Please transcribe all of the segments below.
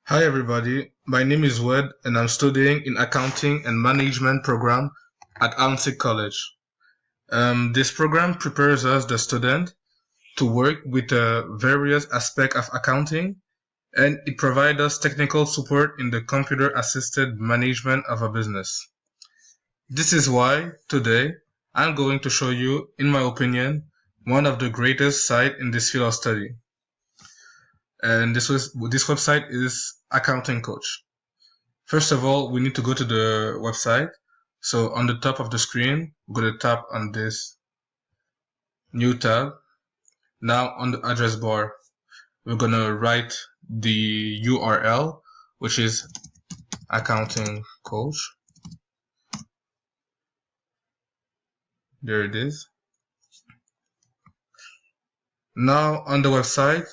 Hi everybody, my name is Wed and I'm studying in Accounting and Management program at Alnsick College. This program prepares us, the student, to work with various aspects of accounting, and it provides us technical support in the computer-assisted management of a business. This is why today I'm going to show you, in my opinion, one of the greatest sites in this field of study. And this website is Accounting Coach. First of all, we need to go to the website. So on the top of the screen, we're going to tap on this new tab. Now on the address bar, we're going to write the URL, which is Accounting Coach. There it is. Now on the website,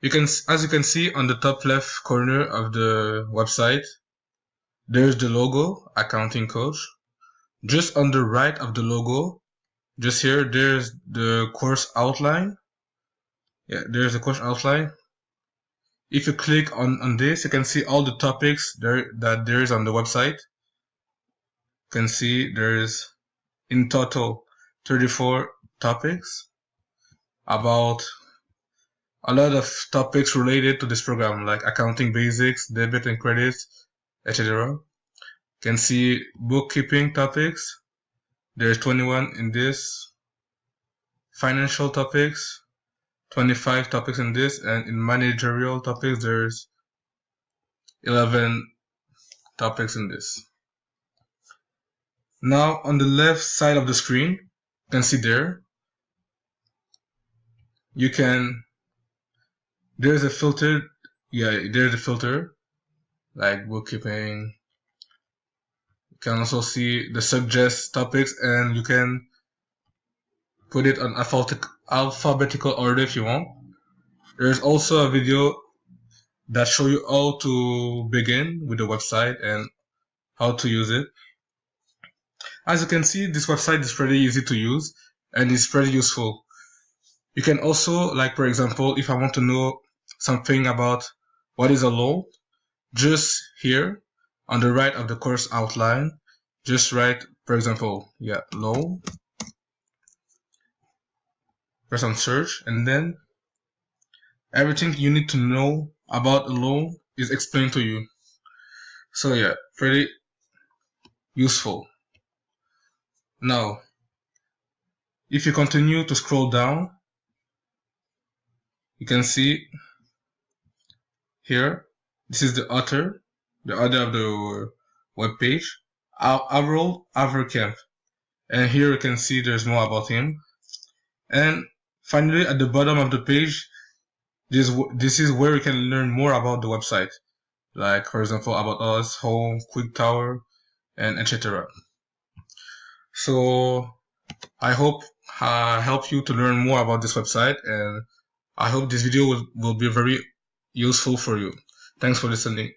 as you can see on the top left corner of the website, there's the logo, Accounting Coach. Just on the right of the logo, just here, there's the course outline. Yeah, there's the course outline. If you click on this, you can see all the topics that there is on the website. You can see there is in total 34 topics, about a lot of topics related to this program, like accounting basics, debit and credits, etc. You can see bookkeeping topics. There's 21 in this. Financial topics, 25 topics in this, and in managerial topics there's 11 topics in this. Now on the left side of the screen, you can see there's a filter. There's a filter like bookkeeping. You can also see the suggest topics, and you can put it on alphabetical order if you want. There's also a video that shows you how to begin with the website and how to use it. As you can see, this website is pretty easy to use and it's pretty useful. You can also, like for example, if I want to know something about what is a loan, just here on the right of the course outline, just write, for example, loan, press on search, and then everything you need to know about a loan is explained to you. So yeah, pretty useful. Now, if you continue to scroll down, you can see here, this is the author of the web page, Avril Averkamp. And here you can see there's more about him. And finally, at the bottom of the page, this is where you can learn more about the website. Like, for example, about us, home, quick tower, and etc. So I hope help you to learn more about this website, and I hope this video will be very useful for you. Thanks for listening.